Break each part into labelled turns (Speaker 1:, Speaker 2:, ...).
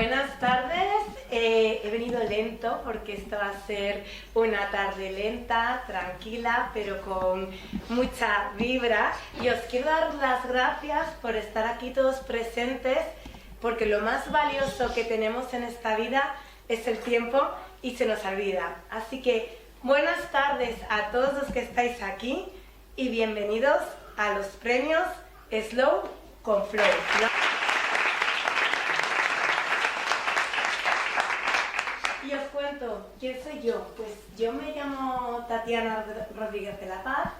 Speaker 1: Buenas tardes, he venido lento porque esta va a ser una tarde lenta, tranquila, pero con mucha vibra. Y os quiero dar las gracias por estar aquí todos presentes, porque lo más valioso que tenemos en esta vida es el tiempo y se nos olvida. Así que buenas tardes a todos los que estáis aquí y bienvenidos a los premios Slow con Flow. Y os cuento, ¿quién soy yo? Pues yo me llamo Tatiana Rodríguez de la Paz,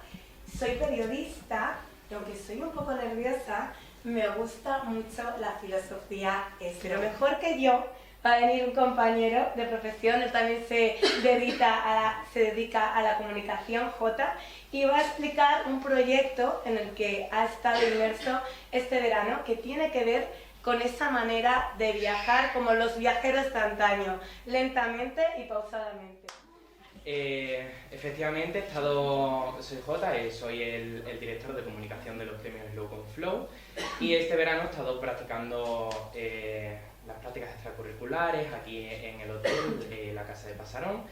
Speaker 1: soy periodista y aunque soy un poco nerviosa, me gusta mucho la filosofía. Pero mejor que yo va a venir un compañero de profesión, él también se dedica a la comunicación, Jota, y va a explicar un proyecto en el que ha estado inmerso este verano que tiene que ver con esa manera de viajar como los viajeros de antaño, lentamente y pausadamente.
Speaker 2: Efectivamente, soy Jota, soy el director de comunicación de los premios Slow con Flow, y este verano he estado practicando las prácticas extracurriculares aquí en el hotel, la Casa de Pasarón,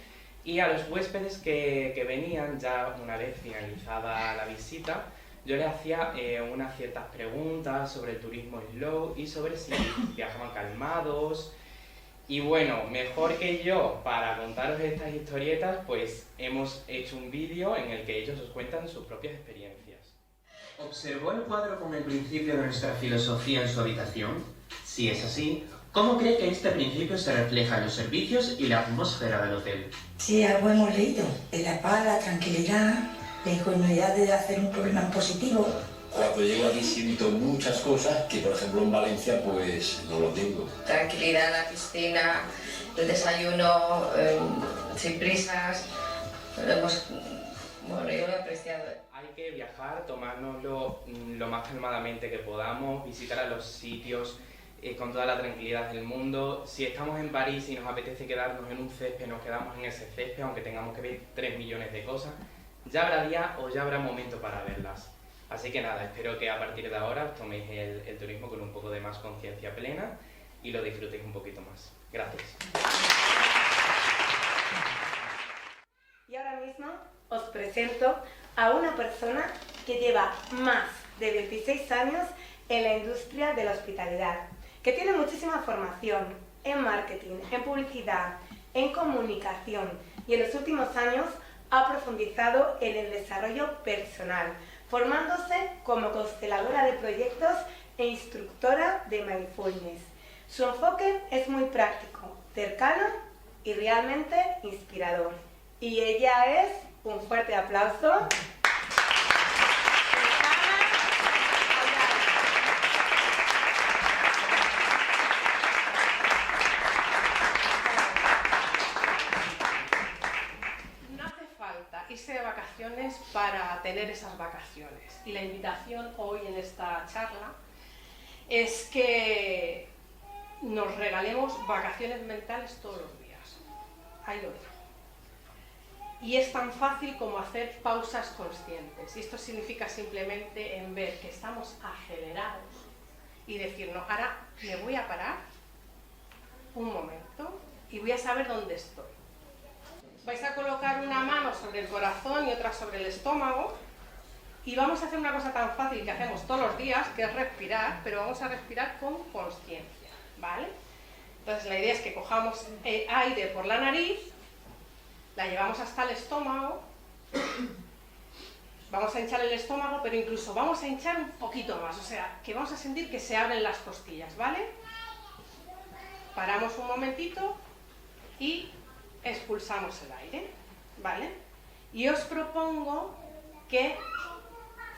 Speaker 2: y a los huéspedes que venían ya una vez finalizada la visita, yo les hacía unas ciertas preguntas sobre el turismo slow y sobre si viajaban calmados. Y bueno, mejor que yo para contaros estas historietas, pues hemos hecho un vídeo en el que ellos os cuentan sus propias experiencias.
Speaker 3: ¿Observó el cuadro con el principio de nuestra filosofía en su habitación? Si es así, ¿cómo cree que este principio se refleja en los servicios y la atmósfera del hotel?
Speaker 4: Sí, algo hemos leído. En la paz, la tranquilidad, la ingenuidad de hacer un problema en positivo.
Speaker 5: Cuando llego aquí siento muchas cosas que, por ejemplo, en Valencia pues no lo tengo.
Speaker 6: Tranquilidad en la piscina, el desayuno, sin prisas. Bueno, yo lo he apreciado.
Speaker 2: Hay que viajar, tomárnoslo lo más calmadamente que podamos, visitar a los sitios con toda la tranquilidad del mundo. Si estamos en París y nos apetece quedarnos en un césped, nos quedamos en ese césped, aunque tengamos que ver 3 millones de cosas. Ya habrá día o ya habrá momento para verlas. Así que nada, espero que a partir de ahora os toméis el turismo con un poco de más conciencia plena y lo disfrutéis un poquito más. Gracias.
Speaker 1: Y ahora mismo os presento a una persona que lleva más de 26 años en la industria de la hospitalidad, que tiene muchísima formación en marketing, en publicidad, en comunicación y en los últimos años ha profundizado en el desarrollo personal, formándose como consteladora de proyectos e instructora de mindfulness. Su enfoque es muy práctico, cercano y realmente inspirador. Y ella es, un fuerte aplauso,
Speaker 7: irse de vacaciones para tener esas vacaciones. Y la invitación hoy en esta charla es que nos regalemos vacaciones mentales todos los días. Ahí lo dejo. Y es tan fácil como hacer pausas conscientes. Y esto significa simplemente en ver que estamos acelerados y decir, no, ahora me voy a parar un momento y voy a saber dónde estoy. Vais a colocar una mano sobre el corazón y otra sobre el estómago y vamos a hacer una cosa tan fácil que hacemos todos los días, que es respirar, pero vamos a respirar con consciencia, ¿vale? Entonces la idea es que cojamos aire por la nariz, la llevamos hasta el estómago, vamos a hinchar el estómago, pero incluso vamos a hinchar un poquito más, o sea, que vamos a sentir que se abren las costillas, ¿vale? Paramos un momentito y expulsamos el aire, ¿vale? Y os propongo que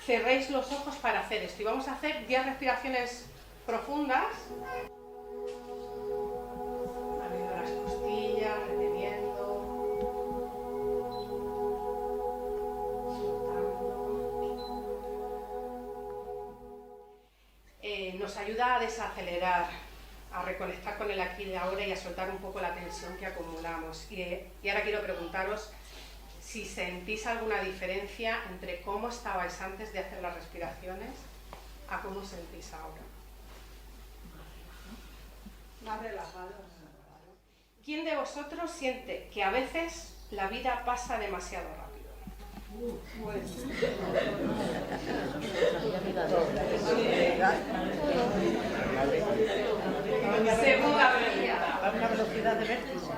Speaker 7: cerréis los ojos para hacer esto. Y vamos a hacer 10 respiraciones profundas. Abriendo las costillas, reteniendo. Soltando. Nos ayuda a desacelerar, a reconectar con el aquí y ahora y a soltar un poco la tensión que acumulamos. Y ahora quiero preguntaros si sentís alguna diferencia entre cómo estabais antes de hacer las respiraciones a cómo sentís ahora. Más relajado. ¿Quién de vosotros siente que a veces la vida pasa demasiado rápido? Segunda pregunta.
Speaker 8: A una velocidad de vértigo.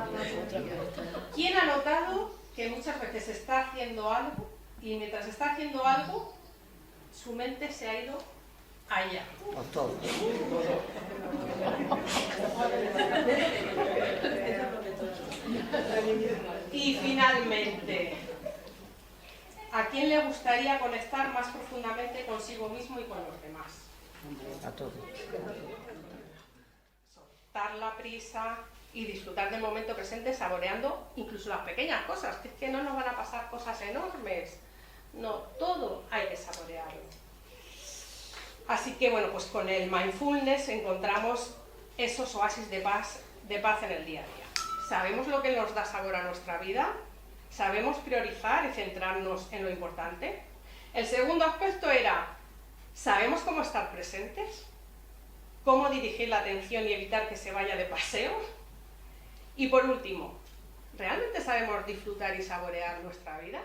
Speaker 7: ¿Quién ha notado que muchas veces está haciendo algo y mientras está haciendo algo, su mente se ha ido allá?
Speaker 8: Todos.
Speaker 7: Y finalmente, ¿a quién le gustaría conectar más profundamente consigo mismo y con los demás?
Speaker 8: A todos.
Speaker 7: Soltar la prisa y disfrutar del momento presente saboreando incluso las pequeñas cosas, que es que no nos van a pasar cosas enormes. No, todo hay que saborearlo. Así que bueno, pues con el mindfulness encontramos esos oasis de paz en el día a día. ¿Sabemos lo que nos da sabor a nuestra vida? ¿Sabemos priorizar y centrarnos en lo importante? El segundo aspecto era, ¿sabemos cómo estar presentes? ¿Cómo dirigir la atención y evitar que se vaya de paseo? Y por último, ¿realmente sabemos disfrutar y saborear nuestra vida?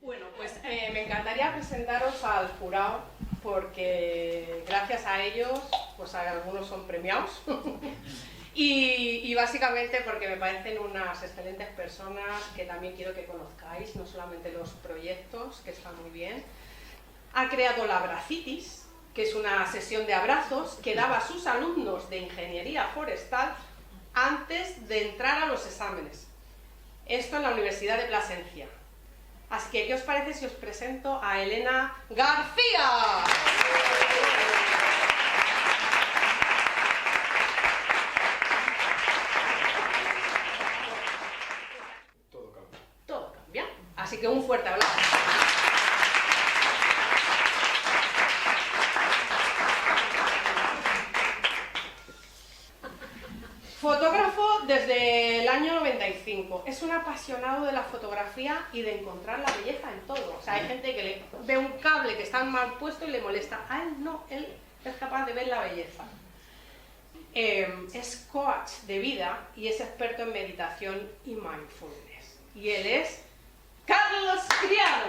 Speaker 7: Bueno, pues me encantaría presentaros al jurado porque gracias a ellos, pues algunos son premiados y básicamente porque me parecen unas excelentes personas que también quiero que conozcáis, no solamente los proyectos, que están muy bien. Ha creado la Abracitis, que es una sesión de abrazos que daba a sus alumnos de ingeniería forestal antes de entrar a los exámenes. Esto en la Universidad de Plasencia. Así que, ¿qué os parece si os presento a Elena García?
Speaker 9: Todo cambia.
Speaker 7: Todo cambia. Así que un fuerte aplauso. Fotógrafo desde el año 95. Es un apasionado de la fotografía y de encontrar la belleza en todo. O sea, hay gente que le ve un cable que está mal puesto y le molesta. A él no, él es capaz de ver la belleza. Es coach de vida y es experto en meditación y mindfulness. Y él es Carlos Criado.